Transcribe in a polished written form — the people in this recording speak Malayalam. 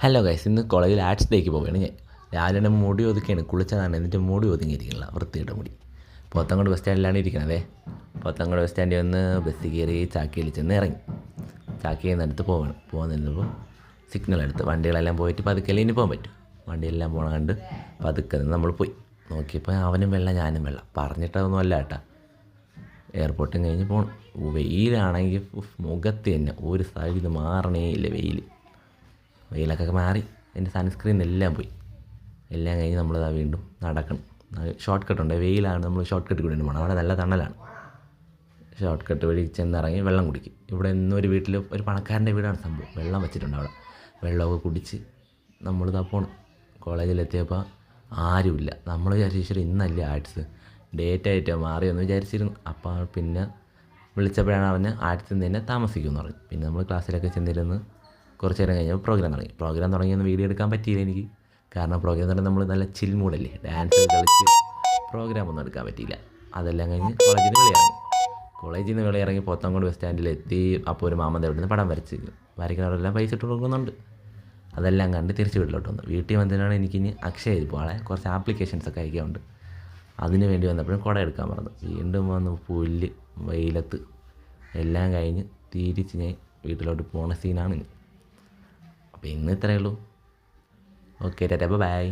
ഹലോ ഗൈസ്, ഇന്ന് കോളേജിൽ ആർട്സ് ഡേക്ക് പോവുകയാണ് ഞാൻ. രാവിലെ തന്നെ മുടി ഒതുക്കിയാണ്, കുളിച്ചതാണ്. എന്നിട്ട് മുടി ഒതുങ്ങിയിരിക്കണില്ല, വൃത്തിയിട്ട മുടി. പോത്തങ്കോട് ബസ് സ്റ്റാൻഡിലാണ് ഇരിക്കണതേ. പോത്തങ്കോട് ബസ് സ്റ്റാൻഡിൽ വന്ന് ബസ് കയറി ചാക്കയിൽ ചെന്ന് ഇറങ്ങി. ചാക്കയിൽ നിന്ന് അടുത്ത് പോകുന്നപ്പോൾ സിഗ്നൽ എടുത്ത് വണ്ടികളെല്ലാം പോയിട്ട് പതുക്കല്ലേ ഇനി പോകാൻ പറ്റും. വണ്ടിയെല്ലാം പോകണ കണ്ട് പതുക്കെ നമ്മൾ പോയി നോക്കിയപ്പോൾ അവനും വെള്ളം ഞാനും വെള്ളം. പറഞ്ഞിട്ടതൊന്നും അല്ല കേട്ടാ. എയർപോർട്ടും കഴിഞ്ഞ് പോകണം. വെയിലാണെങ്കിൽ മുഖത്ത് തന്നെ ഒരു സൈഡ് മാറണേ ഇല്ല. വെയിലൊക്കെ മാറി എൻ്റെ സൺസ്ക്രീൻ എല്ലാം പോയി. എല്ലാം കഴിഞ്ഞ് നമ്മളിതാ വീണ്ടും നടക്കണം. ഷോർട്ട് കട്ടുണ്ട്, വെയിലാണ്. നമ്മൾ ഷോർട്ട് കട്ട് കൂടി പോകണം. അവിടെ നല്ല തണലാണ്. ഷോർട്ട് കട്ട് വഴി ചെന്നിറങ്ങി വെള്ളം കുടിക്കും. ഇവിടെ ഇന്നൊരു വീട്ടിൽ ഒരു പണക്കാരൻ്റെ വീടാണ് സംഭവം. വെള്ളം വെച്ചിട്ടുണ്ട് അവിടെ. വെള്ളമൊക്കെ കുടിച്ച് നമ്മളിതാ പോകണം. കോളേജിലെത്തിയപ്പോൾ ആരുമില്ല. നമ്മൾ വിചാരിച്ചു ഇന്നല്ലേ ആർട്സ്, ഡേറ്റ് ആയിട്ട് മാറിയെന്ന് വിചാരിച്ചിരുന്നു. അപ്പോൾ പിന്നെ വിളിച്ചപ്പോഴാണ് അവന് ആർട്സിൽ നിന്ന് തന്നെ താമസിക്കുമെന്ന് പറഞ്ഞു. പിന്നെ നമ്മൾ ക്ലാസ്സിലൊക്കെ ചെന്നിരുന്ന് കുറച്ച് നേരം കഴിഞ്ഞപ്പോൾ പ്രോഗ്രാം തുടങ്ങിയൊന്നും വീഡിയോ എടുക്കാൻ പറ്റിയില്ല എനിക്ക്. കാരണം പ്രോഗ്രാം തന്നെ നമ്മൾ നല്ല ചിൽ മൂഡല്ലേ, ഡാൻസ് കളിച്ച് പ്രോഗ്രാമൊന്നും എടുക്കാൻ പറ്റിയില്ല. അതെല്ലാം കഴിഞ്ഞ് കോളേജിൽ നിന്ന് വെളിയിറങ്ങി പോത്തങ്കോട് ബസ് സ്റ്റാൻഡിലെത്തി. അപ്പോൾ ഒരു മാമൻ അവിടെ നിന്ന് പടം വരയ്ക്കുന്നവരെല്ലാം പൈസ ഇട്ട് കൊടുക്കുന്നുണ്ട്. അതെല്ലാം കണ്ട് തിരിച്ച് വീട്ടിലോട്ട് വന്നു. വീട്ടിൽ വന്നതിനാണ് എനിക്കിനി അക്ഷയയിൽ പോകാളെ കുറച്ച് ആപ്ലിക്കേഷൻസൊക്കെ അയക്കാനുണ്ട്. അതിന് വേണ്ടി വന്നപ്പോഴും കുട എടുക്കാൻ പറഞ്ഞു. വീണ്ടും വന്ന് പുല്ല് വെയിലത്ത് എല്ലാം കഴിഞ്ഞ് തിരിച്ച് ഞാൻ വീട്ടിലോട്ട് പോണ സീനാണ്. അപ്പോൾ ഇന്ന് ഇത്രയേ ഉള്ളൂ. Okay, tata, by.